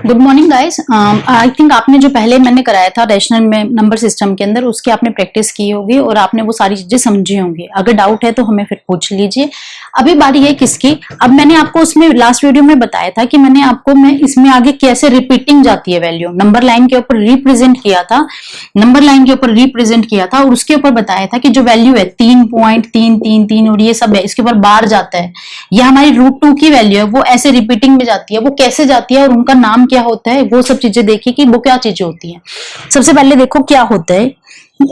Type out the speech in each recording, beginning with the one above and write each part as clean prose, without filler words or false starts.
Good morning guys. I think आपने जो पहले मैंने कराया था रैशनल में नंबर सिस्टम के अंदर उसकी आपने प्रैक्टिस की होगी और आपने वो सारी चीजें समझी होंगी। अगर डाउट है तो हमें फिर पूछ लीजिए। अभी बारी है किसकी। अब मैंने आपको उसमें लास्ट वीडियो में बताया था कि मैं इसमें आगे कैसे रिपीटिंग जाती है वैल्यू, नंबर लाइन के ऊपर रिप्रेजेंट किया था, और उसके ऊपर बताया था कि जो वैल्यू है 3.333 और ये सब है, इसके ऊपर बार जाता है, यह हमारी √2 की वैल्यू है, वो ऐसे रिपीटिंग में जाती है। वो कैसे जाती है और उनका नाम क्या होता है, वो सब चीजें देखिए कि वो क्या चीजें होती है। सबसे पहले देखो क्या होता है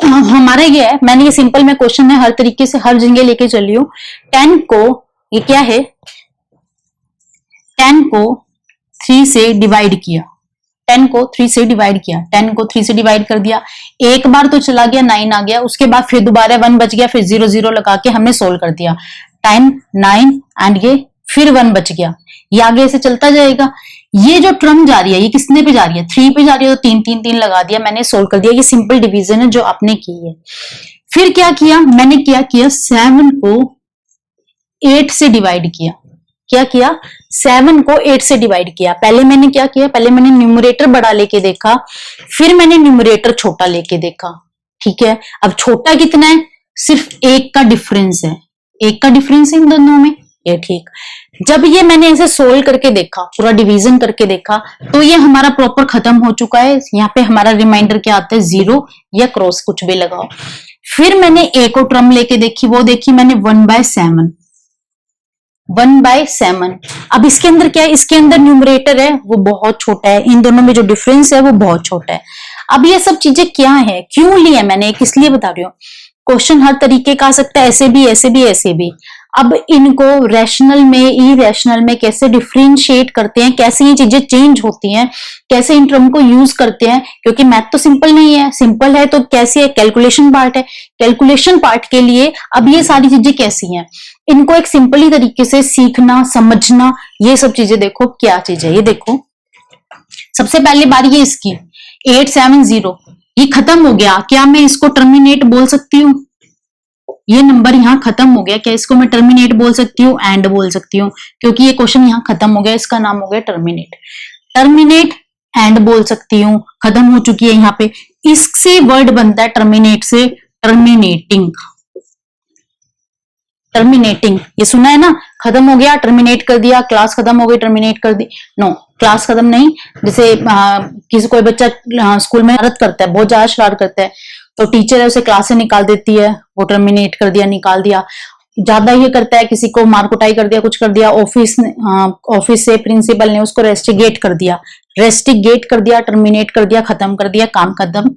हमारे, ये है, मैंने ये सिंपल में क्वेश्चन है हर तरीके से हर जगह लेके चली हूँ। 10 को, ये क्या है, 10 को 3 से डिवाइड किया, 10 को 3 से डिवाइड किया, 10 को 3 से डिवाइड कर दिया, एक बार तो चला गया 9 आ गया, उसके बाद फिर दोबारा 1 बच गया, फिर 0 0 लगा के हमने सोल्व कर दिया, 10 9 एंड ये फिर 1 बच गया, ये आगे ऐसे चलता जाएगा। ये जो टर्म जा रही है ये किसने पे जा रही है, 3 पे जा रही है, तो 3 3 3 लगा दिया, मैंने सोल्व कर दिया। ये सिंपल डिवीजन है जो आपने की है। फिर क्या किया मैंने, क्या किया 7 को 8 से डिवाइड किया। क्या किया 7 को 8 से डिवाइड किया। पहले मैंने क्या किया, पहले मैंने न्यूमरेटर बड़ा लेके देखा, फिर मैंने न्यूमरेटर छोटा लेके देखा। ठीक है, अब छोटा कितना है, सिर्फ 1 का डिफरेंस है, 1 का डिफरेंस इन दोनों में, ये ठीक। जब ये मैंने ऐसे सोल्व करके देखा, पूरा डिवीजन करके देखा, तो ये हमारा प्रॉपर खत्म हो चुका है। यहाँ पे हमारा रिमाइंडर क्या आता है, 0 या क्रॉस कुछ भी लगाओ। फिर मैंने एक और टर्म लेके देखी, वो देखी मैंने 1/7, 1/7। अब इसके अंदर क्या है, इसके अंदर न्यूमरेटर है वो बहुत छोटा है, इन दोनों में जो डिफरेंस है वो बहुत छोटा है। अब ये सब चीजें क्या है, क्यों लिया मैंने, किस लिए बता रही हूँ। क्वेश्चन हर तरीके का आ सकता है, ऐसे भी ऐसे भी ऐसे भी। अब इनको रैशनल में इरेशनल में कैसे डिफरेंशिएट करते हैं, कैसे ये चीजें चेंज होती हैं, कैसे इन टर्म को यूज करते हैं, क्योंकि मैथ तो सिंपल नहीं है, सिंपल है तो कैसे है, कैलकुलेशन पार्ट है, कैलकुलेशन पार्ट के लिए अब ये सारी चीजें कैसी हैं, इनको एक सिंपली तरीके से सीखना समझना, ये सब चीजें देखो क्या चीज है। ये देखो सबसे पहले बारी है इसकी 870, ये खत्म हो गया, क्या मैं इसको टर्मिनेट बोल सकती हूँ, ये नंबर यहां खत्म हो गया, क्या इसको मैं टर्मिनेट बोल सकती हूँ, एंड बोल सकती हूँ, क्योंकि ये क्वेश्चन यहां खत्म हो गया, इसका नाम हो गया टर्मिनेट। टर्मिनेट एंड बोल सकती हूँ, खत्म हो चुकी है यहाँ पे। इससे वर्ड बनता है टर्मिनेट से टर्मिनेटिंग, टर्मिनेटिंग, ये सुना है ना, खत्म हो गया टर्मिनेट कर दिया, क्लास खत्म हो गई टर्मिनेट कर दी, नो क्लास खत्म नहीं। जैसे किसी कोई बच्चा स्कूल में शरारत करता है, बहुत ज्यादा शरारत करता है, तो टीचर है उसे क्लास से निकाल देती है, वो टर्मिनेट कर दिया, निकाल दिया। ज्यादा ये करता है, किसी को मार कुटाई कर दिया, कुछ कर दिया, ऑफिस से प्रिंसिपल ने उसको रेस्टिगेट कर दिया, रेस्टिगेट कर दिया, टर्मिनेट कर दिया, खत्म कर दिया, काम खत्म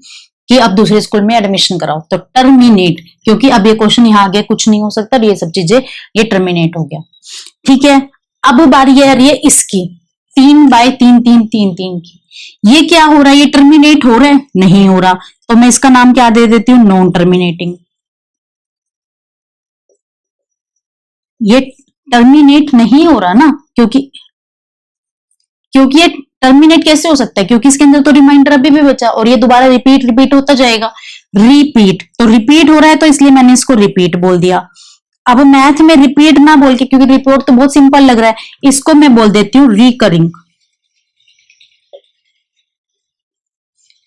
कि अब दूसरे स्कूल में एडमिशन कराओ, तो टर्मिनेट, क्योंकि अब ये क्वेश्चन यहाँ आगे कुछ नहीं हो सकता, ये सब चीजें ये टर्मिनेट हो गया। ठीक है, अब बारी आ रही है इसकी 3/3 की, ये क्या हो रहा है, ये टर्मिनेट हो रहा है, नहीं हो रहा, तो मैं इसका नाम क्या दे देती हूँ, नॉन टर्मिनेटिंग। ये टर्मिनेट नहीं हो रहा ना, क्योंकि ये टर्मिनेट कैसे हो सकता है, क्योंकि इसके अंदर तो रिमाइंडर अभी भी बचा और ये दोबारा रिपीट होता जाएगा, रिपीट तो रिपीट हो रहा है, तो इसलिए मैंने इसको रिपीट बोल दिया। अब मैथ में रिपीट ना बोल के, क्योंकि रिपोर्ट तो बहुत सिंपल लग रहा है, इसको मैं बोल देती हूँ रिकरिंग।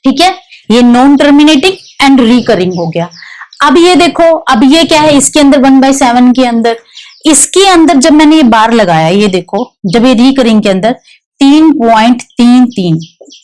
ठीक है, ये नॉन टर्मिनेटिंग एंड रिकरिंग हो गया। अब ये देखो, अब ये क्या है, इसके अंदर 1/7 के अंदर, इसके अंदर जब मैंने ये बार लगाया, ये देखो जब ये रिकरिंग के अंदर 3.33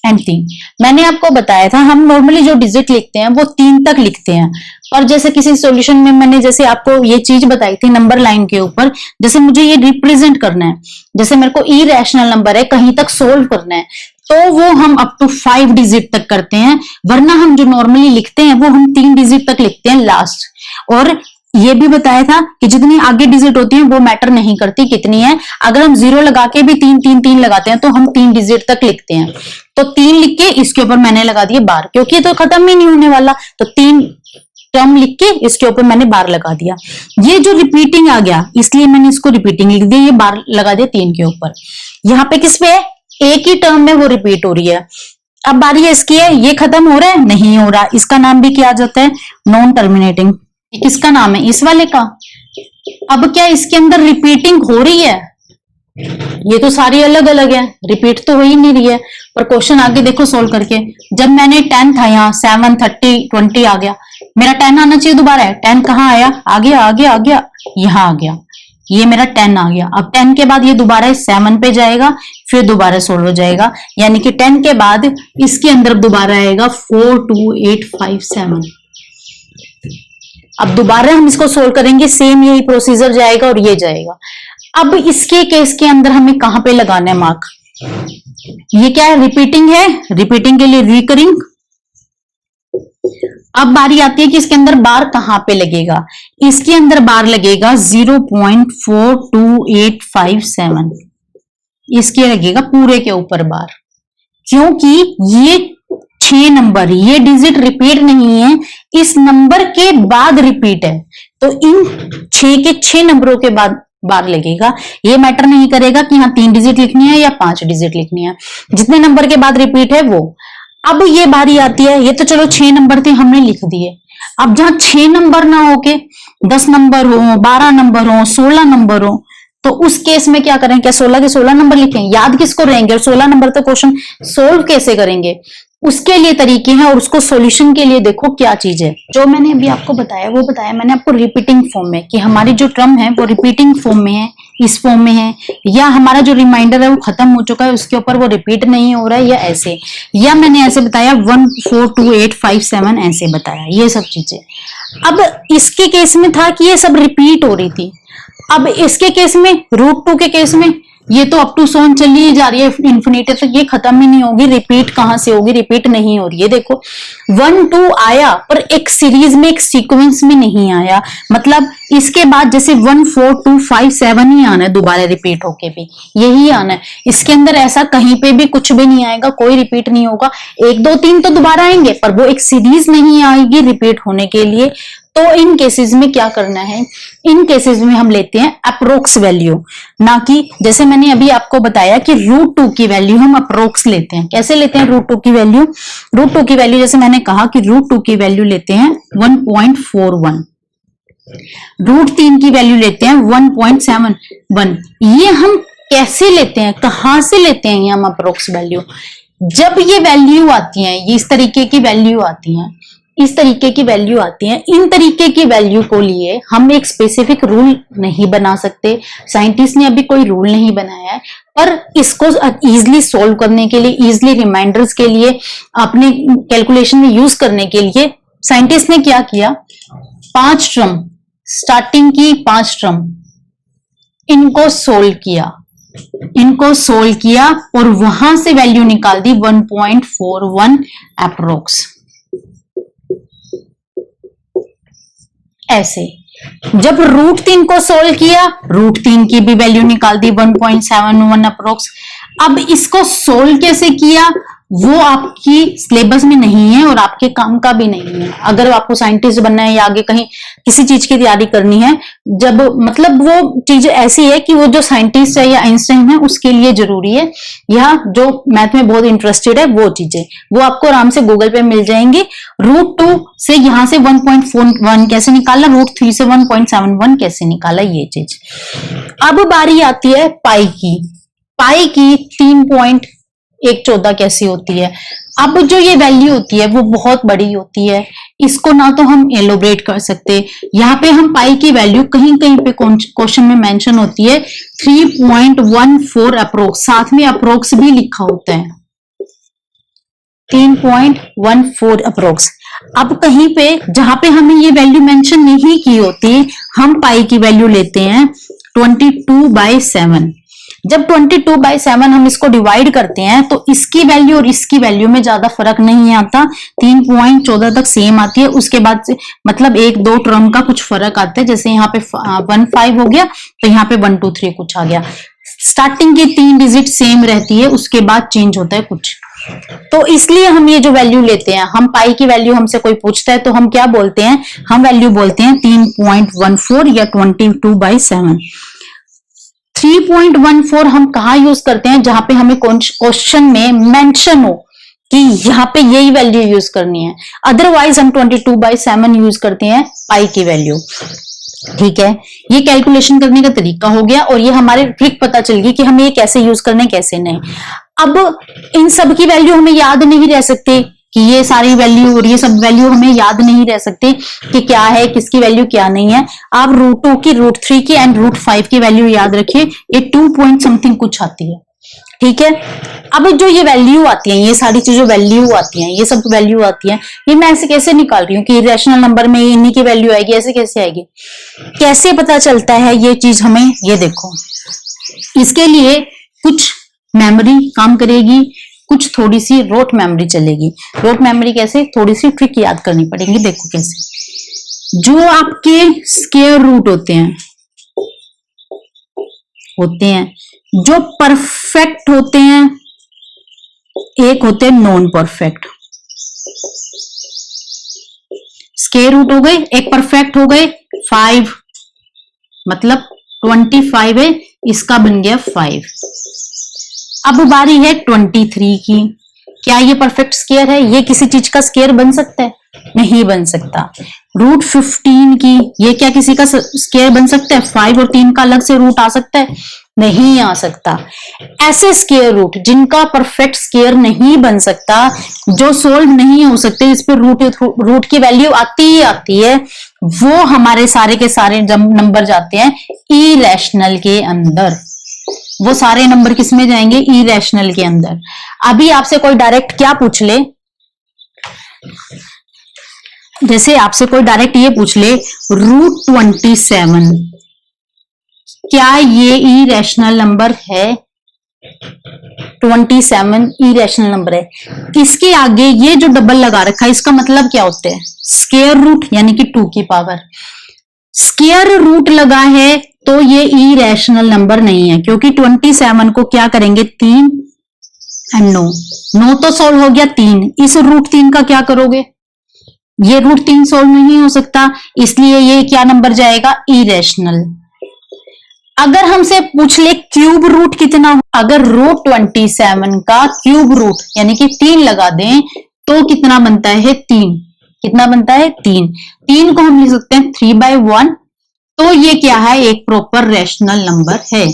एंड 3, मैंने आपको बताया था हम नॉर्मली जो डिजिट लिखते हैं वो 3 तक लिखते हैं, पर जैसे किसी सॉल्यूशन में मैंने जैसे आपको ये चीज बताई थी नंबर लाइन के ऊपर, जैसे मुझे ये रिप्रेजेंट करना है, जैसे मेरे को इरेशनल नंबर है कहीं तक सोल्व करना है, तो वो हम अप टू 5 डिजिट तक करते हैं, वरना हम जो नॉर्मली लिखते हैं वो हम 3 डिजिट तक लिखते हैं लास्ट। और ये भी बताया था कि जितनी आगे डिजिट होती है वो मैटर नहीं करती कितनी है, अगर हम 0 लगा के भी 3 3 3 लगाते हैं तो हम 3 डिजिट तक लिखते हैं, तो 3 लिख के इसके ऊपर मैंने लगा दिया बार, क्योंकि ये तो खत्म ही नहीं होने वाला, तो 3 टर्म लिख के इसके ऊपर मैंने बार लगा दिया। ये जो रिपीटिंग आ गया इसलिए मैंने इसको रिपीटिंग लिख दिया, ये बार लगा दिया 3 के ऊपर। यहाँ पे किस पे है, एक ही टर्म में वो रिपीट हो रही है। अब बारी है इसकी है, ये खत्म हो रहा है, नहीं हो रहा, इसका नाम भी क्या आ जाता है, नॉन टर्मिनेटिंग। किसका नाम है, इस वाले का। अब क्या इसके अंदर रिपीटिंग हो रही है, ये तो सारी अलग अलग है, रिपीट तो हो ही नहीं रही है। पर क्वेश्चन आगे देखो सोल्व करके, जब मैंने 10 था यहाँ 7 30 20 आ गया, मेरा 10 आना चाहिए दोबारा है, 10 कहाँ आया, आ गया आ गया आ गया, यहाँ आ गया, ये मेरा 10 आ गया। अब 10 के बाद ये दोबारा 7 पे जाएगा, फिर दोबारा सोल्व हो जाएगा, यानी कि 10 के बाद इसके अंदर दोबारा आएगा 4 2 8 5 7। अब दोबारा हम इसको सोल्व करेंगे, सेम यही प्रोसीजर जाएगा और ये जाएगा। अब इसके केस के अंदर हमें कहां पे लगाना है मार्क, ये क्या है, रिपीटिंग है, रिपीटिंग के लिए रिकरिंग। अब बारी आती है कि इसके अंदर बार कहां पे लगेगा, इसके अंदर बार लगेगा 0.42857, इसके लगेगा पूरे के ऊपर बार, क्योंकि ये 6 नंबर, ये डिजिट रिपीट नहीं है, इस नंबर के बाद रिपीट है, तो इन 6 के 6 नंबरों के बाद बार लगेगा। ये मैटर नहीं करेगा कि हाँ 3 डिजिट लिखनी है या 5 डिजिट लिखनी है, जितने नंबर के बाद रिपीट है वो। अब ये बारी आती है, ये तो चलो 6 नंबर थे हमने लिख दिए, अब जहां 6 नंबर ना होके 10 नंबर हो, 12 नंबर हो, 16 नंबर हो, तो उस केस में क्या करें, क्या 16 के 16 नंबर लिखें, याद किसको रहेंगे, और 16 नंबर तो क्वेश्चन सोल्व कैसे करेंगे, उसके लिए तरीके हैं, और उसको सॉल्यूशन के लिए देखो क्या चीज है। जो मैंने अभी आपको बताया वो बताया मैंने आपको रिपीटिंग फॉर्म में, कि हमारी जो टर्म है वो रिपीटिंग फॉर्म में है, इस फॉर्म में है, या हमारा जो रिमाइंडर है वो खत्म हो चुका है, उसके ऊपर वो रिपीट नहीं हो रहा है, या ऐसे, या मैंने ऐसे बताया 1 4 2 8 5 7 ऐसे बताया, ये सब चीजें। अब इसके केस में था कि ये सब रिपीट हो रही थी, अब इसके केस में √2 के केस में ये तो अप टू सोन चली जा रही है इन्फिनिटी तक, ये खत्म ही नहीं होगी, रिपीट कहां से होगी, रिपीट नहीं हो रही है। देखो 1 2 आया पर एक सीरीज में, एक सीक्वेंस में नहीं आया, मतलब इसके बाद जैसे 1 4 2 5 7 ही आना है दोबारा रिपीट होके भी, यही आना है, इसके अंदर ऐसा कहीं पे भी कुछ भी नहीं आएगा, कोई रिपीट नहीं होगा, 1 2 3 तो दोबारा आएंगे पर वो एक सीरीज नहीं आएगी रिपीट होने के लिए। तो इन केसेस में क्या करना है, इन केसेस में हम लेते हैं अप्रोक्स वैल्यू, ना कि जैसे मैंने अभी आपको बताया कि √2 की वैल्यू हम अप्रोक्स लेते हैं। कैसे लेते हैं √2 की वैल्यू, √2 की वैल्यू जैसे मैंने कहा कि √2 की वैल्यू लेते हैं 1.41, √3 की वैल्यू लेते हैं 1.71। ये हम कैसे लेते हैं, कहां से लेते हैं ये हम अप्रोक्स वैल्यू, जब ये वैल्यू आती है, ये इस तरीके की वैल्यू आती है, इस तरीके की वैल्यू आती है, इन तरीके की वैल्यू को लिए हम एक स्पेसिफिक रूल नहीं बना सकते, साइंटिस्ट ने अभी कोई रूल नहीं बनाया है, पर इसको इजीली सॉल्व करने के लिए, इजीली रिमाइंडर्स के लिए, अपने कैलकुलेशन में यूज करने के लिए साइंटिस्ट ने क्या किया, 5 टर्म, स्टार्टिंग की 5 टर्म, इनको सोल्व किया, इनको सोल्व किया और वहां से वैल्यू निकाल दी 1.41 अप्रोक्स, ऐसे। जब √3 को सोल्व किया, √3 की भी वैल्यू निकाल दी 1.71 अप्रोक्स। अब इसको सोल्व कैसे किया वो आपकी सिलेबस में नहीं है और आपके काम का भी नहीं है। अगर आपको साइंटिस्ट बनना है या आगे कहीं किसी चीज की तैयारी करनी है, जब मतलब वो चीज ऐसी है कि वो जो साइंटिस्ट है या आइंस्टाइन है उसके लिए जरूरी है, या जो मैथ में बहुत इंटरेस्टेड है वो चीजें वो आपको आराम से गूगल पे मिल जाएंगी। √2 से यहां से 1.41 कैसे निकाला, √3 से 1.71 कैसे निकाला, ये चीज। अब बारी आती है पाई की। पाई की 3.114 कैसी होती है। अब जो ये वैल्यू होती है वो बहुत बड़ी होती है, इसको ना तो हम एलोब्रेट कर सकते। यहाँ पे हम पाई की वैल्यू कहीं कहीं पे क्वेश्चन में मेंशन होती है 3.14 अप्रोक्स, साथ में अप्रोक्स भी लिखा होता है 3.14 अप्रोक्स। अब कहीं पे जहां पे हमें ये वैल्यू मेंशन नहीं की होती, हम पाई की वैल्यू लेते हैं 22/7। जब 22/7 हम इसको डिवाइड करते हैं तो इसकी वैल्यू और इसकी वैल्यू में ज्यादा फर्क नहीं आता, 3.14 तक सेम आती है। उसके बाद से मतलब 1-2 टर्म का कुछ फर्क आता है, जैसे यहाँ पे 1-5 हो गया तो यहाँ पे 1-2-3 कुछ आ गया। स्टार्टिंग की 3 डिजिट सेम रहती है, उसके बाद चेंज होता है कुछ। तो इसलिए हम ये जो वैल्यू लेते हैं, हम पाई की वैल्यू हमसे कोई पूछता है तो हम क्या बोलते हैं, हम वैल्यू बोलते हैं 3.14 या 22/7। 3.14 हम कहा यूज करते हैं, जहां पे हमें क्वेश्चन में मेंशन हो कि यहाँ पे यही वैल्यू यूज करनी है। अदरवाइज हम 22/7 यूज करते हैं पाई की वैल्यू। ठीक है, ये कैलकुलेशन करने का तरीका हो गया और ये हमारे ट्रिक पता चल गई कि हमें ये कैसे यूज करना है कैसे नहीं। अब इन सब की वैल्यू हमें याद नहीं रह सकती कि ये सारी वैल्यू और ये सब वैल्यू हमें याद नहीं रह सकती कि क्या है किसकी वैल्यू क्या नहीं है। आप √2 की, √3 की एंड √5 की वैल्यू याद रखिए, ये 2 पॉइंट समथिंग कुछ आती है। ठीक है, अब जो ये वैल्यू आती है, ये सारी चीजें वैल्यू आती हैं, ये सब वैल्यू आती हैं, ये मैं ऐसे कैसे निकाल रही हूँ कि इरेशनल नंबर में इन्हीं की वैल्यू आएगी, ऐसे कैसे आएगी, कैसे पता चलता है ये चीज हमें, ये देखो इसके लिए कुछ मेमोरी काम करेगी, कुछ थोड़ी सी रोट मेमोरी चलेगी। रोट मेमोरी कैसे, थोड़ी सी ट्रिक याद करनी पड़ेगी। देखो कैसे, जो आपके स्क्वायर रूट होते हैं जो परफेक्ट होते हैं, एक होते हैं नॉन परफेक्ट। स्क्वायर रूट हो गए, एक परफेक्ट हो गए 5, मतलब 25 है, इसका बन गया 5। अब बारी है 23 की। क्या ये परफेक्ट स्क्वायर है? ये किसी चीज का स्क्वायर बन सकता है? नहीं बन सकता। √15 की, ये क्या किसी का स्क्वायर बन सकता है? 5 और 3 का अलग से रूट आ सकता है? नहीं आ सकता। ऐसे स्क्वायर रूट जिनका परफेक्ट स्क्वायर नहीं बन सकता, जो सोल्व नहीं हो सकते, इस पर रूट की वैल्यू आती ही आती है, वो हमारे सारे के सारे नंबर जाते हैं इरेशनल के अंदर। वो सारे नंबर किस में जाएंगे? इरेशनल के अंदर। अभी आपसे कोई डायरेक्ट क्या पूछ ले, जैसे आपसे कोई डायरेक्ट ये पूछ ले √27, क्या ये इरेशनल नंबर है? 27 इरेशनल नंबर है। इसके आगे ये जो डबल लगा रखा है, इसका मतलब क्या होता है? स्क्वायर रूट, यानी कि 2 की पावर। स्क्वायर रूट लगा है तो ये इरेशनल नंबर नहीं है, क्योंकि 27 को क्या करेंगे? 3 एंड 9 तो सोल्व हो गया 3। इस √3 का क्या करोगे? ये √3 सोल्व नहीं हो सकता, इसलिए ये क्या नंबर जाएगा? इरेशनल। अगर हमसे पूछ ले क्यूब रूट कितना हो, अगर √27 का क्यूब रूट यानी कि 3 लगा दें तो कितना बनता है? 3। कितना बनता है? 3। 3 को हम लिख सकते हैं 3/1, तो ये क्या है? एक प्रॉपर रैशनल नंबर है।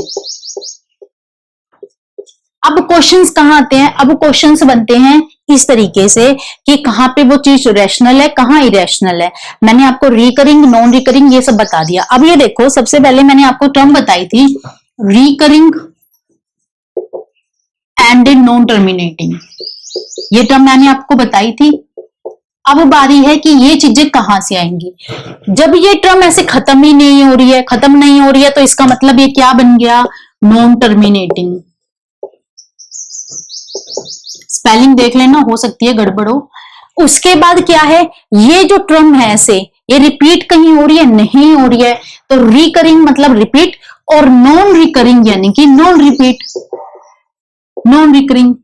अब क्वेश्चंस कहां आते हैं? अब क्वेश्चंस बनते हैं इस तरीके से कि कहां पे वो चीज रैशनल है, कहां इरेशनल है। मैंने आपको रिकरिंग, नॉन रिकरिंग ये सब बता दिया। अब ये देखो, सबसे पहले मैंने आपको टर्म बताई थी रिकरिंग एंड नॉन टर्मिनेटिंग, ये टर्म मैंने आपको बताई थी। अब बारी है कि ये चीजें कहां से आएंगी। जब ये टर्म ऐसे खत्म ही नहीं हो रही है, खत्म नहीं हो रही है, तो इसका मतलब ये क्या बन गया? Non terminating. स्पेलिंग देख लेना, हो सकती है गड़बड़ हो। उसके बाद क्या है? ये जो टर्म है ऐसे, ये रिपीट कहीं हो रही है? नहीं हो रही है। तो रिकरिंग मतलब रिपीट, और नॉन रिकरिंग यानी कि नॉन रिपीट, नॉन रिकरिंग।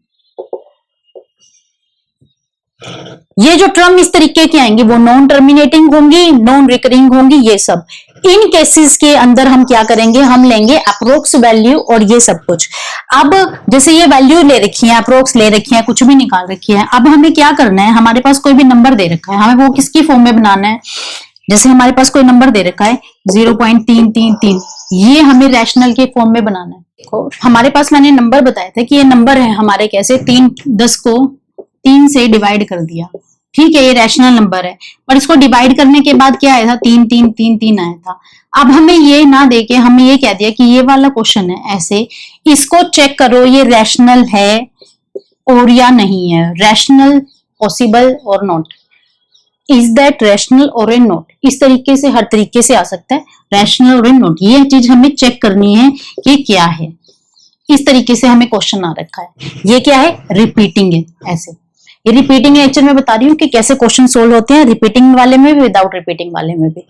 ये जो टर्म इस तरीके की आएंगी वो नॉन टर्मिनेटिंग होंगी, नॉन रिकरिंग होंगी, ये सब। इन केसेस के अंदर हम क्या करेंगे? हम लेंगे अप्रोक्स वैल्यू और ये सब कुछ। अब जैसे ये वैल्यू ले रखी है, अप्रोक्स ले रखी है, कुछ भी निकाल रखी है, अब हमें क्या करना है? हमारे पास कोई भी नंबर दे रखा है, हमें वो किसकी फॉर्म में बनाना है? जैसे हमारे पास कोई नंबर दे रखा है 0.333, ये हमें रैशनल के फॉर्म में बनाना है। हमारे पास मैंने नंबर बताया था कि ये नंबर है हमारे, कैसे 10 को 3 से डिवाइड कर दिया, ठीक है, ये रैशनल नंबर है। पर इसको डिवाइड करने के बाद क्या आया था? 3 3 3 3 आया था। अब हमें ये ना देके हमें ये कह दिया कि ये वाला क्वेश्चन है ऐसे, इसको चेक करो ये रैशनल है और या नहीं है, रैशनल, पॉसिबल और नॉट, इज दैट रैशनल और ए नॉट। इस तरीके से, हर तरीके से आ सकता है, रैशनल और ए नॉट, ये चीज हमें चेक करनी है कि क्या है। इस तरीके से हमें क्वेश्चन आ रखा है। ये क्या है? रिपीटिंग है ऐसे। ये रिपीटिंग नेचर में बता रही हूँ कि कैसे क्वेश्चन सोल्व होते हैं, रिपीटिंग वाले में भी, विदाउट रिपीटिंग वाले में भी।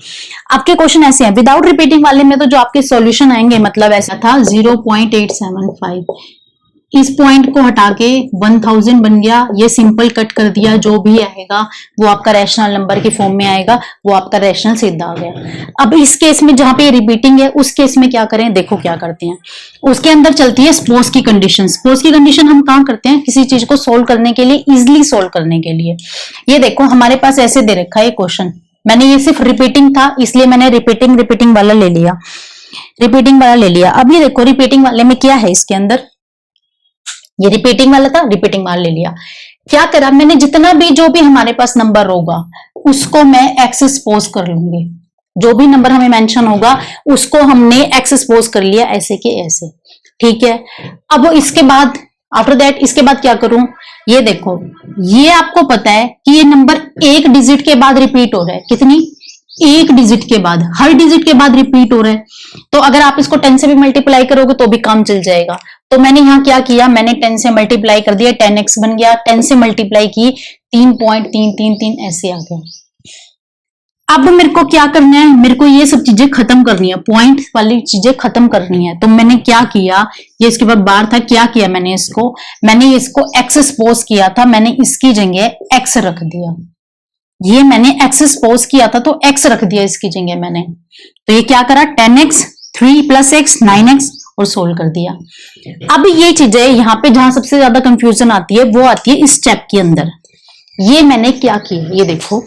आपके क्वेश्चन ऐसे हैं, विदाउट रिपीटिंग वाले में तो जो आपके सॉल्यूशन आएंगे, मतलब ऐसा था 0.875, इस पॉइंट को हटा के 1000 बन गया, ये सिंपल कट कर दिया, जो भी आएगा वो आपका रैशनल नंबर के फॉर्म में आएगा, वो आपका रैशनल सीधा आ गया। अब इस केस में जहां पे रिपीटिंग है, उस केस में क्या करें? देखो क्या करते हैं, उसके अंदर चलती है सपोज की कंडीशन। सपोज की कंडीशन हम कहां करते हैं? किसी चीज को सोल्व करने के लिए, इजिली सोल्व करने के लिए। ये देखो हमारे पास ऐसे दे रखा है क्वेश्चन, मैंने ये सिर्फ रिपीटिंग था इसलिए मैंने रिपीटिंग वाला ले लिया, रिपीटिंग वाला ले लिया। अब ये देखो रिपीटिंग वाले में क्या है, इसके अंदर ये रिपीटिंग वाला था, रिपीटिंग वाला ले लिया। क्या करा मैंने, जितना भी जो भी हमारे पास नंबर होगा उसको मैं एक्स सपोज कर लूंगी, जो भी नंबर हमें मेंशन होगा उसको हमने एक्स सपोज कर लिया, ऐसे के ऐसे, ठीक है। अब इसके बाद आफ्टर दैट इसके बाद क्या करूं, ये देखो ये आपको पता है कि ये नंबर एक डिजिट के बाद रिपीट हो रहा है, कितनी, एक डिजिट के बाद, हर डिजिट के बाद रिपीट हो रहा है। तो अगर आप इसको 10 से भी मल्टीप्लाई करोगे तो भी काम चल जाएगा। तो मैंने यहाँ क्या किया, मैंने 10 से मल्टीप्लाई कर दिया, 10x बन गया, 10 से मल्टीप्लाई की 3.333 ऐसे आ गया। अब मेरे को क्या करना है, मेरे को ये सब चीजें खत्म करनी है, पॉइंट वाली चीजें खत्म करनी है। तो मैंने क्या किया, ये इसके बाद बार था, क्या किया मैंने इसको एक्स सपोज किया था, मैंने इसकी जगह एक्स रख दिया। ये मैंने एक्स सपोज किया था तो एक्स रख दिया इसकी जगह मैंने। तो ये क्या करा, 10x 3 + x 9x और सोल्व कर दिया। अब ये चीजें यहाँ पे जहां सबसे ज्यादा कंफ्यूजन आती है वो आती है इस स्टेप के अंदर। ये मैंने क्या किया, ये देखो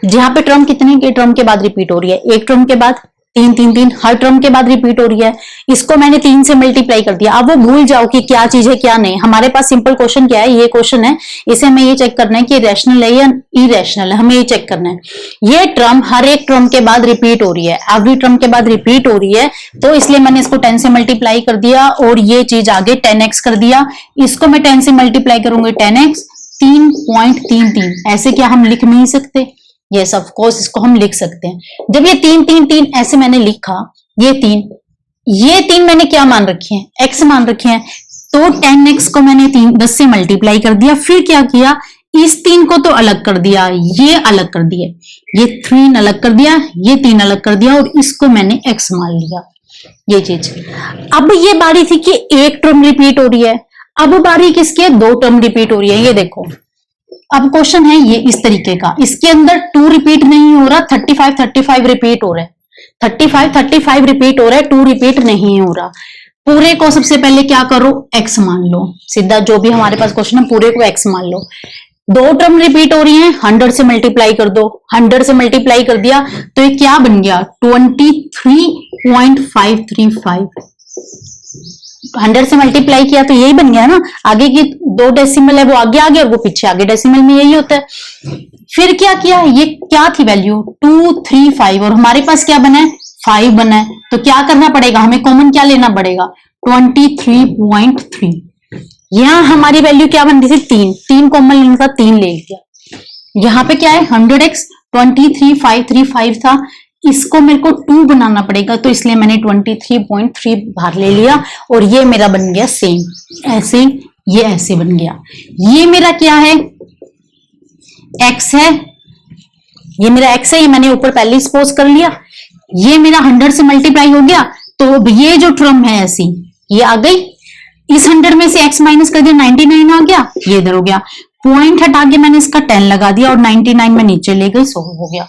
जहां पे टर्म कितने के टर्म के बाद रिपीट हो रही है, एक टर्म के बाद 3 3 3, हर टर्म के बाद रिपीट हो रही है, इसको मैंने 3 से मल्टीप्लाई कर दिया। अब वो भूल जाओ कि क्या चीज है क्या नहीं, हमारे पास सिंपल क्वेश्चन क्या है, ये क्वेश्चन है, इसे हमें ये चेक करना है कि रैशनल है या इरेशनल है, हमें ये चेक करना है। ये टर्म हर एक टर्म के बाद रिपीट हो रही है, एवरी टर्म के बाद रिपीट हो रही है, तो इसलिए मैंने इसको 10 से मल्टीप्लाई कर दिया और ये चीज आगे 10x कर दिया। इसको मैं 10 से मल्टीप्लाई करूंगी 10x 3.33, ऐसे क्या हम लिख नहीं सकते, यस ऑफ कोर्स इसको हम लिख सकते हैं। जब ये 3 ऐसे मैंने लिखा, ये तीन मैंने क्या मान रखे हैं, x मान रखे हैं, तो 10x को मैंने 10 से मल्टीप्लाई कर दिया। फिर क्या किया, इस 3 को तो अलग कर दिया, ये अलग कर दिया, ये 3 अलग कर दिया, ये 3 अलग कर दिया और इसको मैंने x मान लिया, ये चीज। अब ये बारी थी कि एक टर्म रिपीट हो रही है, अब बारी किसकी है, 2 टर्म रिपीट हो रही है। ये देखो अब क्वेश्चन है ये इस तरीके का, इसके अंदर 2 रिपीट नहीं हो रहा, 35 रिपीट हो रहा है, 35 रिपीट हो रहा है, 2 रिपीट नहीं हो रहा। पूरे को सबसे पहले क्या करो, x मान लो, सीधा जो भी हमारे पास क्वेश्चन है पूरे को x मान लो। 2 टर्म रिपीट हो रही हैं, 100 से मल्टीप्लाई कर दो, 100 से मल्टीप्लाई कर दिया तो ये क्या बन गया, 23.535। 100 से मल्टीप्लाई किया तो यही बन गया ना, आगे की 2 डेसिमल है वो आगे आ गया और वो पीछे आगे, डेसिमल में यही होता है। फिर क्या किया, ये क्या थी वैल्यू 235 और हमारे पास क्या बना है 5 बना है, तो क्या करना पड़ेगा, हमें कॉमन क्या लेना पड़ेगा 23.3। यहां हमारी वैल्यू क्या बन रही थी 3 कॉमन लेना था, 3 ले लिया। यहाँ पे क्या है 100x 23.535 था, इसको मेरे को 2 बनाना पड़ेगा तो इसलिए मैंने 23.3 बाहर ले लिया और ये मेरा बन गया सेम, ऐसे ये ऐसे बन गया। ये मेरा क्या है, x है, ये मेरा x है, ये मैंने ऊपर पहले सपोज कर लिया। ये मेरा 100 से मल्टीप्लाई हो गया तो ये जो टर्म है ऐसी ये आ गई, इस 100 में से x माइनस कर दिया 99 आ गया, ये इधर हो गया, पॉइंट हटा के मैंने इसका 10 लगा दिया और 99 में नीचे ले गई, 100 हो गया।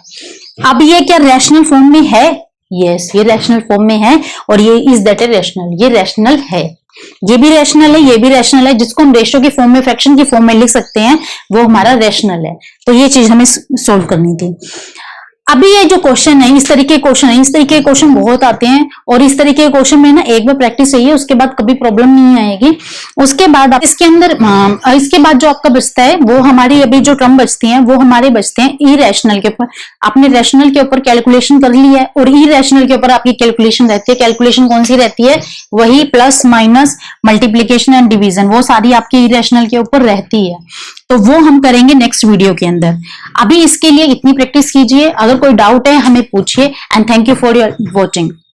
अब ये क्या रैशनल फॉर्म में है, यस ये रैशनल फॉर्म में है और ये इज दैट ए रैशनल, ये रैशनल है, ये भी रैशनल है, ये भी रैशनल है, जिसको हम रेशियो की फॉर्म में फ्रैक्शन की फॉर्म में लिख सकते हैं वो हमारा रैशनल है। तो ये चीज हमें सोल्व करनी थी। अभी ये जो क्वेश्चन है इस तरीके के क्वेश्चन है, इस तरीके के क्वेश्चन बहुत आते हैं और इस तरीके के क्वेश्चन में ना एक बार प्रैक्टिस चाहिए, उसके बाद कभी प्रॉब्लम नहीं आएगी। उसके बाद इसके अंदर इसके बाद जो आपका बचता है वो हमारी अभी जो टर्म बचती हैं वो हमारे बचते हैं इरेशनल के ऊपर। आपने रैशनल के ऊपर कैलकुलेशन कर ली है और इरेशनल के ऊपर आपकी कैलकुलेशन रहती है। कैलकुलेशन कौन सी रहती है, वही plus minus multiplication and division, वो सारी आपकी इरेशनल के ऊपर रहती है। तो वो हम करेंगे नेक्स्ट वीडियो के अंदर। अभी इसके लिए इतनी प्रैक्टिस कीजिए, अगर कोई डाउट है हमें पूछिए। And thank you for your watching.